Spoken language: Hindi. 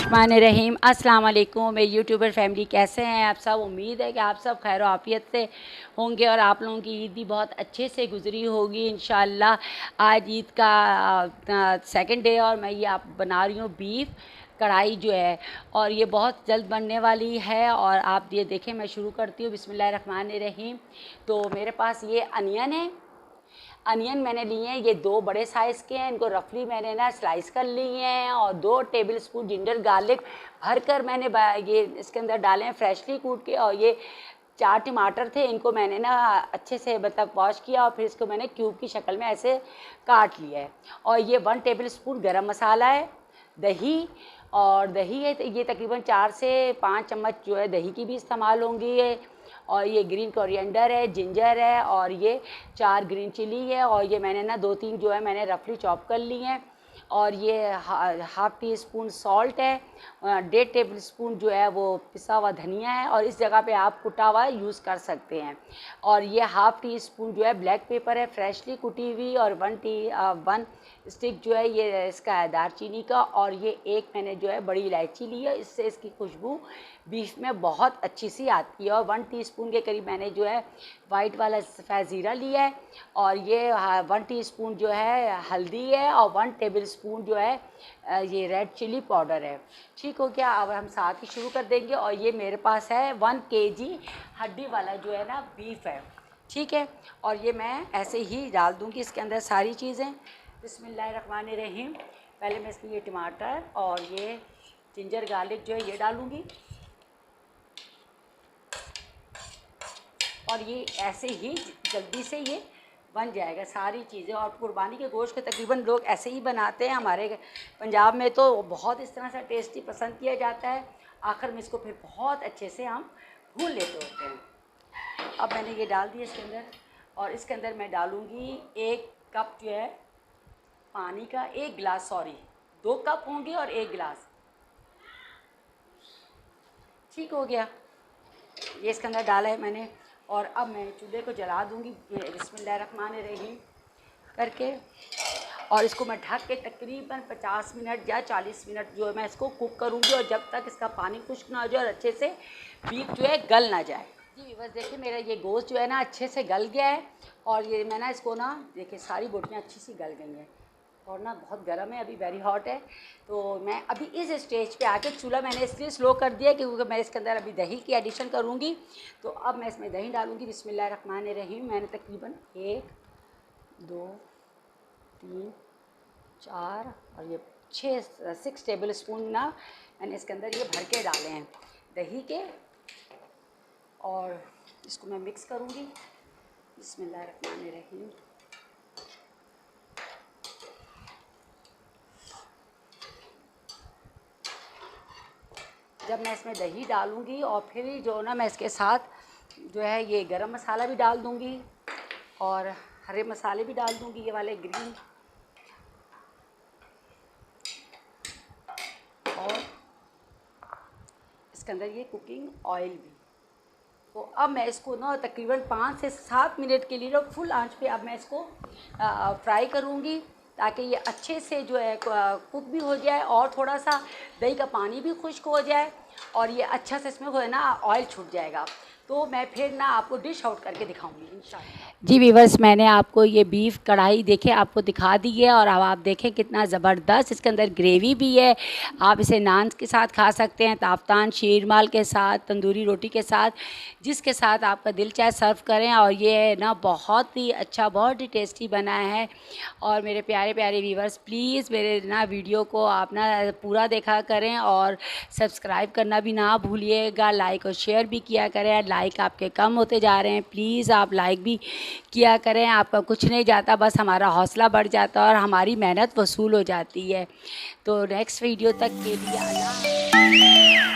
बिस्मिल्लाहिर्रहमानिर्रहीम। अस्सलाम वालेकुम मेरी यूट्यूबर फैमिली, कैसे हैं आप सब। उम्मीद है कि आप सब खैर आफियत से होंगे और आप लोगों की ईद भी बहुत अच्छे से गुजरी होगी इंशाअल्लाह। आज ईद का सेकंड डे और मैं ये आप बना रही हूँ बीफ कढ़ाई जो है, और ये बहुत जल्द बनने वाली है। और आप ये देखें, मैं शुरू करती हूँ बिस्मिल्लाहिर्रहमानिर्रहीम। तो मेरे पास ये अनियन मैंने लिए हैं, ये 2 बड़े साइज़ के हैं। इनको रफली मैंने ना स्लाइस कर लिए हैं, और 2 टेबल स्पून जिंजर गार्लिक भर कर मैंने ये इसके अंदर डाले हैं फ्रेशली कूट के। और ये 4 टमाटर थे, इनको मैंने ना अच्छे से मतलब वॉश किया और फिर इसको मैंने क्यूब की शक्ल में ऐसे काट लिया है। और ये 1 टेबल स्पून गरम मसाला है, दही और दही है, ये तकरीबन 4 से 5 चम्मच जो है दही की भी इस्तेमाल होंगी है। और ये ग्रीन कोरिएंडर है, जिंजर है, और ये 4 ग्रीन चिली है। और ये मैंने ना 2-3 जो है मैंने रफली चॉप कर ली हैं। और ये हाफ़ टी स्पून सॉल्ट है, 1.5 टेबल स्पून जो है वो पिसा हुआ धनिया है, और इस जगह पे आप कुटा हुआ यूज़ कर सकते हैं। और ये हाफ़ टी स्पून जो है ब्लैक पेपर है फ्रेशली कुटी हुई, और 1 स्टिक जो है ये इसका है दालचीनी का। और ये एक मैंने जो है बड़ी इलायची ली है, इससे इसकी खुशबू बीफ में बहुत अच्छी सी आती है। और 1 टीस्पून के करीब मैंने जो है वाइट वाला सफ़ेद ज़ीरा लिया है। और ये 1 टीस्पून जो है हल्दी है, और 1 टेबल स्पून जो है ये रेड चिली पाउडर है। ठीक हो गया। अब हम साथ ही शुरू कर देंगे। और ये मेरे पास है 1 केजी हड्डी वाला जो है ना बीफ है, ठीक है। और ये मैं ऐसे ही डाल दूँगी इसके अंदर सारी चीज़ें। बिस्मिल्लाहिर्रहमानिर्रहीम। पहले मैं इसमें ये टमाटर और ये जिंजर गार्लिक जो है ये डालूँगी, और ये ऐसे ही जल्दी से ये बन जाएगा सारी चीज़ें। और कुर्बानी के गोश्त के तकरीबन लोग ऐसे ही बनाते हैं, हमारे पंजाब में तो बहुत इस तरह से टेस्टी पसंद किया जाता है। आखिर में इसको फिर बहुत अच्छे से हम भून लेते होते हैं। अब मैंने ये डाल दिया इसके अंदर, और इसके अंदर मैं डालूँगी 1 कप जो है पानी का, 1 गिलास, सॉरी 2 कप होंगे और 1 गिलास। ठीक हो गया, ये इसके अंदर डाला है मैंने। और अब मैं चूल्हे को जला दूँगी बिस्मिल्लाहिर्रहमानिर्रहीम करके, और इसको मैं ढक के तकरीबन 50 मिनट या 40 मिनट जो है मैं इसको कुक करूँगी, और जब तक इसका पानी खुश्क ना हो जाए और अच्छे से बीफ जो है गल ना जाए। जी बस देखिए, मेरा ये गोश्त जो है ना अच्छे से गल गया है। और ये मैं ना इसको ना देखिए सारी बोटियाँ अच्छी सी गल गई हैं, और ना बहुत गर्म है, अभी वेरी हॉट है। तो मैं अभी इस स्टेज पे आके चूल्हा मैंने इसलिए स्लो कर दिया क्योंकि मैं इसके अंदर अभी दही की एडिशन करूँगी। तो अब मैं इसमें दही डालूँगी बिस्मिल्लाहिर्रहमानिर्रहीम। मैंने तकरीबन 1 2 3 4 और ये 6 टेबल स्पून ना मैंने इसके अंदर ये भर के डाले हैं दही के, और इसको मैं मिक्स करूँगी बिस्मिल्लाहिर्रहमानिर्रहीम। जब मैं इसमें दही डालूँगी और फिर जो ना मैं इसके साथ जो है ये गरम मसाला भी डाल दूँगी, और हरे मसाले भी डाल दूँगी, ये वाले ग्रीन, और इसके अंदर ये कुकिंग ऑयल भी। तो अब मैं इसको ना तकरीबन 5 से 7 मिनट के लिए ना फुल आंच पे अब मैं इसको फ्राई करूँगी, ताकि ये अच्छे से जो है कुक भी हो जाए, और थोड़ा सा दही का पानी भी खुश्क हो जाए, और ये अच्छा से इसमें जो है ना ऑयल छूट जाएगा। तो मैं फिर ना आपको डिश आउट करके दिखाऊंगी इंशाल्लाह। जी व्यूअर्स, मैंने आपको ये बीफ कढ़ाई देखे आपको दिखा दी है, और अब आप देखें कितना ज़बरदस्त इसके अंदर ग्रेवी भी है। आप इसे नान के साथ खा सकते हैं, ताफ्तान, शीरमाल के साथ, तंदूरी रोटी के साथ, जिसके साथ आपका दिल चाहे सर्व करें। और ये ना बहुत ही अच्छा, बहुत ही टेस्टी बना है। और मेरे प्यारे प्यारे व्यूअर्स, प्लीज़ मेरे ना वीडियो को आप ना पूरा देखा करें, और सब्सक्राइब करना भी ना भूलिएगा, लाइक और शेयर भी किया करें। लाइक आपके कम होते जा रहे हैं, प्लीज़ आप लाइक भी किया करें। आपका कुछ नहीं जाता, बस हमारा हौसला बढ़ जाता है और हमारी मेहनत वसूल हो जाती है। तो नेक्स्ट वीडियो तक के लिए अल्लाह।